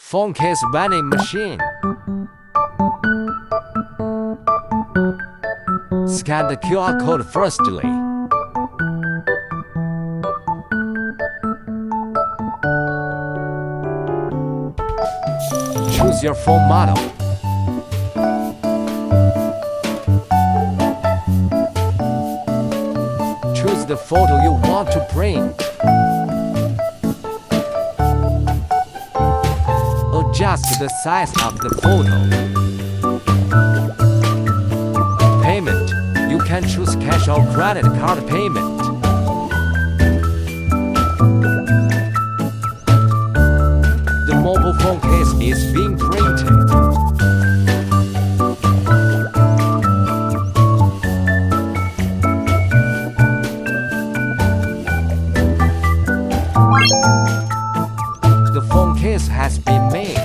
Phone case vending machine. Scan the QR code firstly. Choose your phone model. Choose the photo you want to print. Adjust the size of the photo. Payment. You can choose cash or credit card payment. The mobile phone case is being printed. The phone case has been made.